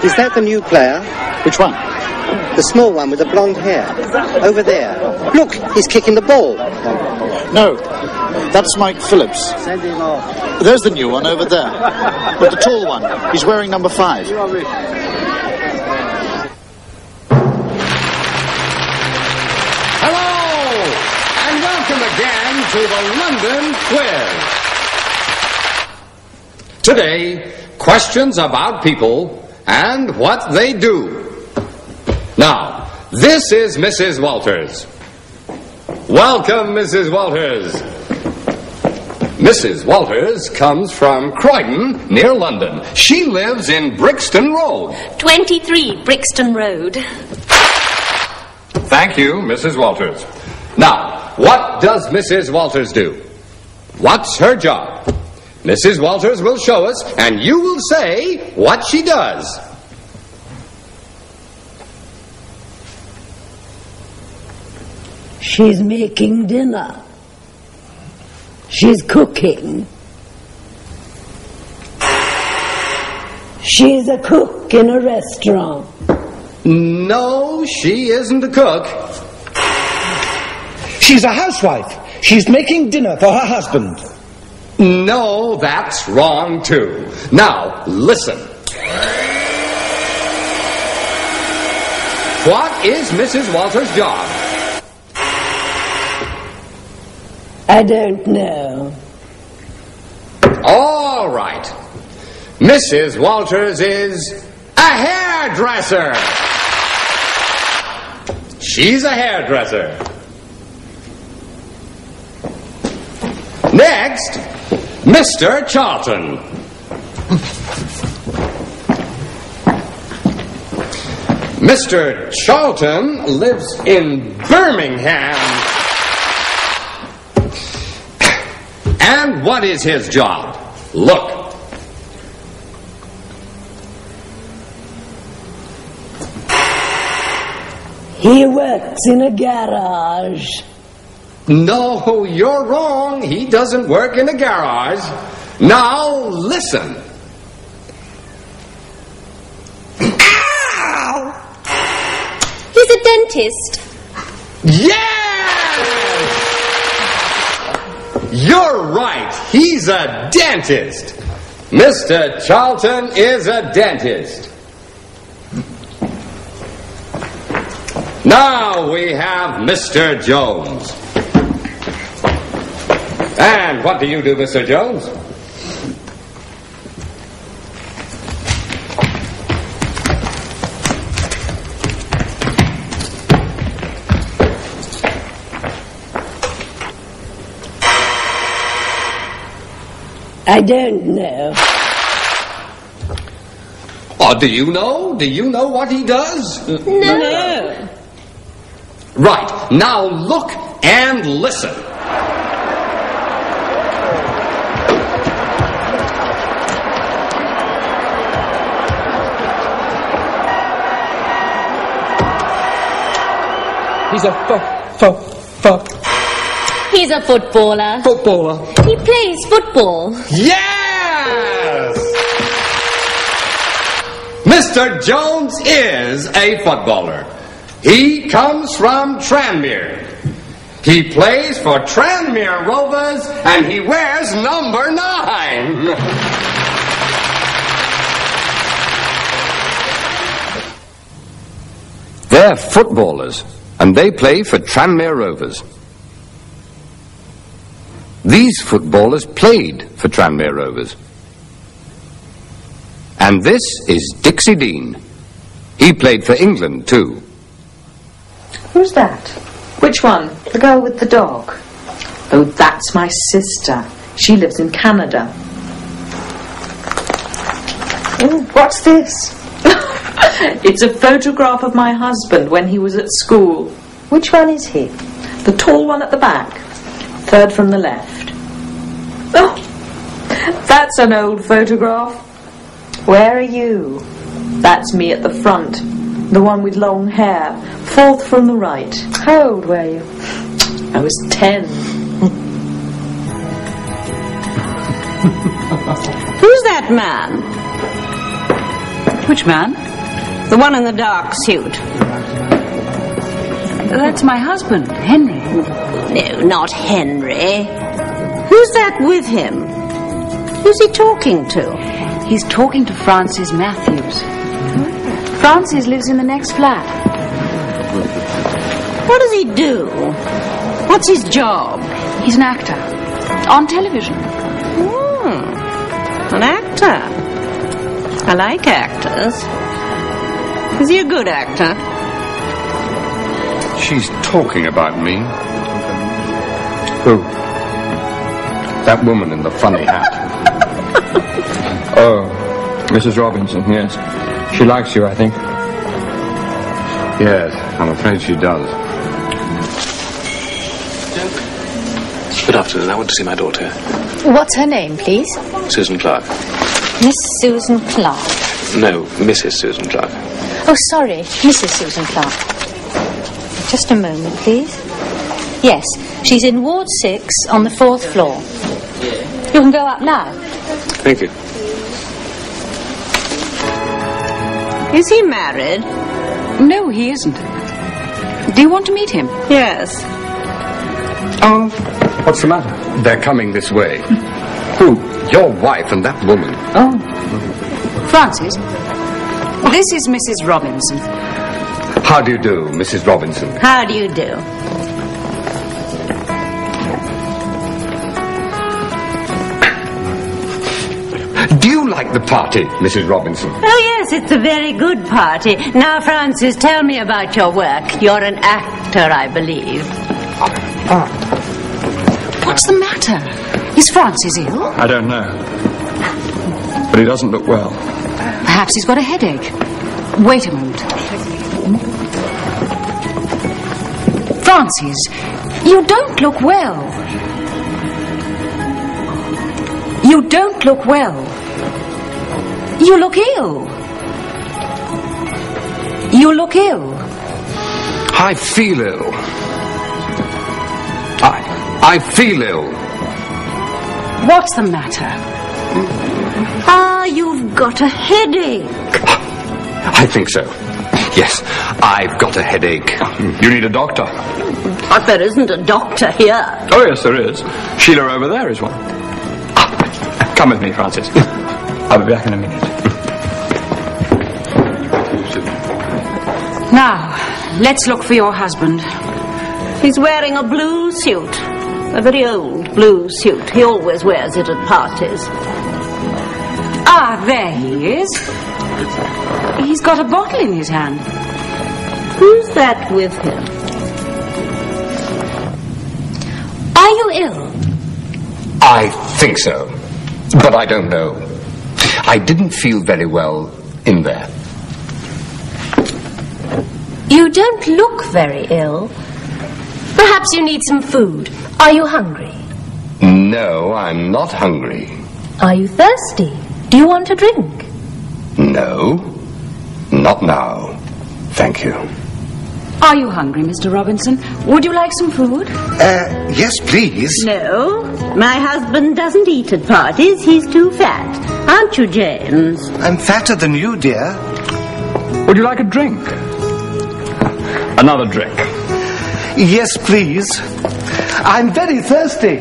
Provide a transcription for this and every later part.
Is that the new player? Which one? The small one with the blonde hair. Over there. Look, he's kicking the ball. No, that's Mike Phillips. Send him off. There's the new one over there. But the tall one, he's wearing number 5. Hello, and welcome again to the London Quiz. Today, questions about people and what they do. Now, this is Mrs. Walters. Welcome, Mrs. Walters. Mrs. Walters comes from Croydon, near London. She lives in Brixton Road. 23 Brixton Road. Thank you, Mrs. Walters. Now, what does Mrs. Walters do? What's her job? Mrs. Walters will show us, and you will say what she does. She's making dinner. She's cooking. She's a cook in a restaurant. No, she isn't a cook. She's a housewife. She's making dinner for her husband. No, that's wrong too. Now, listen. What is Mrs. Walters' job? I don't know. All right. Mrs. Walters is a hairdresser. She's a hairdresser. Next, Mr. Charlton. Mr. Charlton lives in Birmingham. And what is his job? Look. He works in a garage. No, you're wrong. He doesn't work in a garage. Now, listen. Ow! He's a dentist. Yes! You're right. He's a dentist. Mr. Charlton is a dentist. Now we have Mr. Jones. And what do you do, Mr. Jones? I don't know. Oh, do you know? Do you know what he does? No. Right. Now look and listen. He's a He's a footballer. footballer. He plays football. Yes! Mr. Jones is a footballer. He comes from Tranmere. He plays for Tranmere Rovers and he wears number 9. They're footballers and they play for Tranmere Rovers. These footballers played for Tranmere Rovers. And this is Dixie Dean. He played for England too. Who's that? Which one? The girl with the dog? Oh, that's my sister. She lives in Canada. Oh, what's this? It's a photograph of my husband when he was at school. Which one is he? The tall one at the back. Third from the left. Oh, that's an old photograph. Where are you? That's me at the front. The one with long hair. Fourth from the right. How old were you? I was 10. Who's that man? Which man? The one in the dark suit. That's my husband, Henry. No, not Henry. Who's that with him? Who's he talking to? He's talking to Francis Matthews. Francis lives in the next flat. What does he do? What's his job? He's an actor. On television. An actor. I like actors. Is he a good actor? She's talking about me. Who? That woman in the funny hat. Oh, Mrs. Robinson, yes. She likes you, I think. Yes, I'm afraid she does. Good afternoon. I want to see my daughter. What's her name, please? Susan Clark. Miss Susan Clark. No, Mrs. Susan Clark. Oh, sorry, Mrs. Susan Clark. Just a moment, please. Yes, she's in Ward 6 on the 4th floor. You can go up now. Thank you. Is he married? No, he isn't. Do you want to meet him? Yes. Oh, what's the matter? They're coming this way. Who? Your wife and that woman. Oh. Francis, this is Mrs. Robinson. How do you do, Mrs. Robinson? How do you do? Do you like the party, Mrs. Robinson? Oh, yes, it's a very good party. Now, Francis, tell me about your work. You're an actor, I believe. What's the matter? Is Francis ill? I don't know. But he doesn't look well. Perhaps he's got a headache. Wait a moment. Francis, you don't look well. You don't look well. You look ill. You look ill. I feel ill. I feel ill. What's the matter? Ah, you've got a headache. I think so. Yes, I've got a headache. You need a doctor. But there isn't a doctor here. Oh, yes, there is. Sheila over there is one. Come with me, Francis. I'll be back in a minute. Now, let's look for your husband. He's wearing a blue suit. A very old blue suit. He always wears it at parties. Ah, there he is. He's got a bottle in his hand. Who's that with him? Are you ill? I think so, but I don't know. I didn't feel very well in there. You don't look very ill. Perhaps you need some food. Are you hungry? No, I'm not hungry. Are you thirsty? Do you want a drink? No, not now. Thank you. Are you hungry, Mr. Robinson? Would you like some food? Yes, please. No, my husband doesn't eat at parties. He's too fat. Aren't you, James? I'm fatter than you, dear. Would you like a drink? Another drink. Yes, please. I'm very thirsty.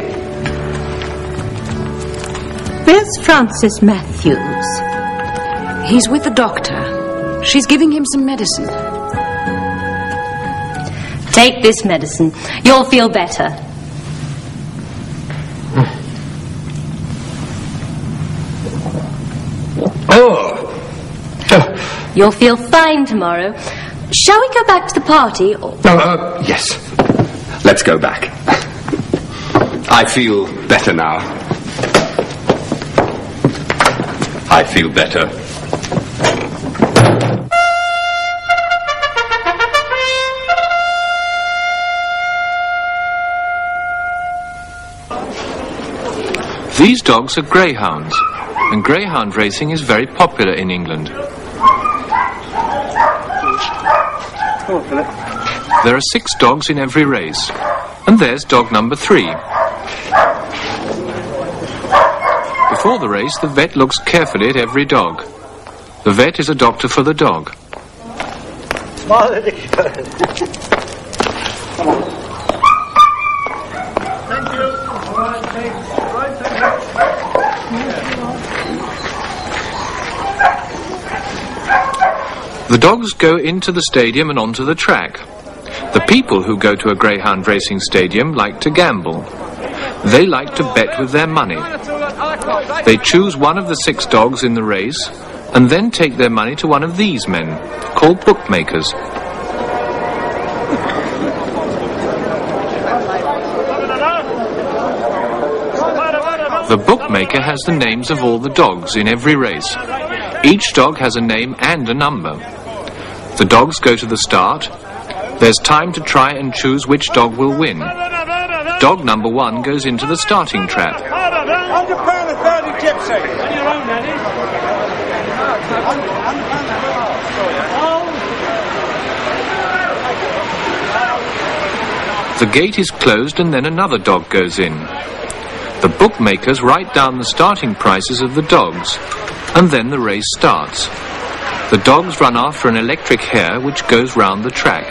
Where's Francis Matthews? He's with the doctor. She's giving him some medicine. Take this medicine. You'll feel better. You'll feel fine tomorrow. Shall we go back to the party? Or... Yes. Let's go back. I feel better now. I feel better. These dogs are greyhounds, and greyhound racing is very popular in England. There are 6 dogs in every race, and there's dog number 3. Before the race, the vet looks carefully at every dog. The vet is a doctor for the dog. Smile ridiculous. Come on. Thank you. All right, thanks. Right, thank The dogs go into the stadium and onto the track. The people who go to a greyhound racing stadium like to gamble. They like to bet with their money. They choose one of the 6 dogs in the race and then take their money to one of these men, called bookmakers. The bookmaker has the names of all the dogs in every race. Each dog has a name and a number. The dogs go to the start. There's time to try and choose which dog will win. Dog number 1 goes into the starting trap. £100.30 gypsy. On your own, Daddy. The gate is closed and then another dog goes in. The bookmakers write down the starting prices of the dogs, and then the race starts. The dogs run after an electric hare which goes round the track.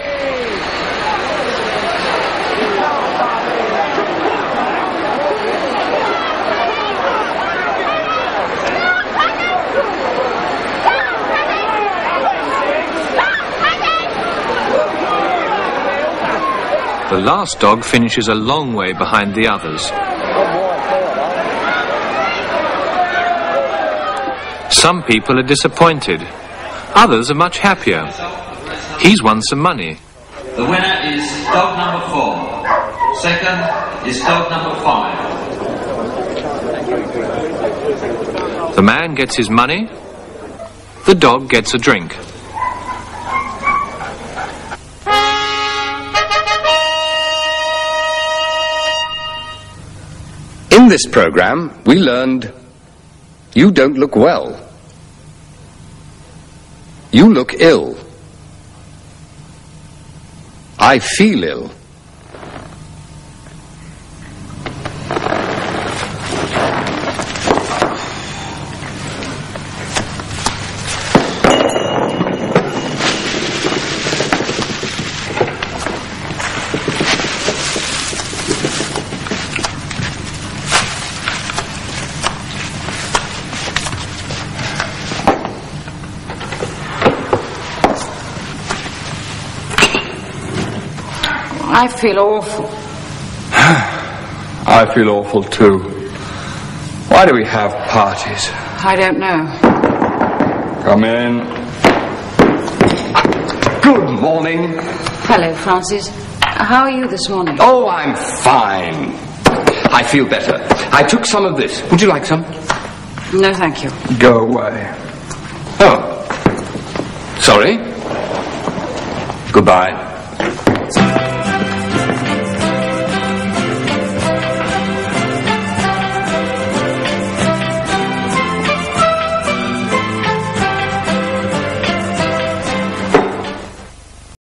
The last dog finishes a long way behind the others. Some people are disappointed. Others are much happier. He's won some money. The winner is dog number 4. Second is dog number 5. The man gets his money. The dog gets a drink. In this program, we learned you don't look well. You look ill. I feel ill. I feel awful. I feel awful too. Why do we have parties? I don't know. Come in. Good morning. Hello, Francis. How are you this morning? Oh, I'm fine. I feel better. I took some of this. Would you like some? No, thank you. Go away. Oh. Sorry. Goodbye.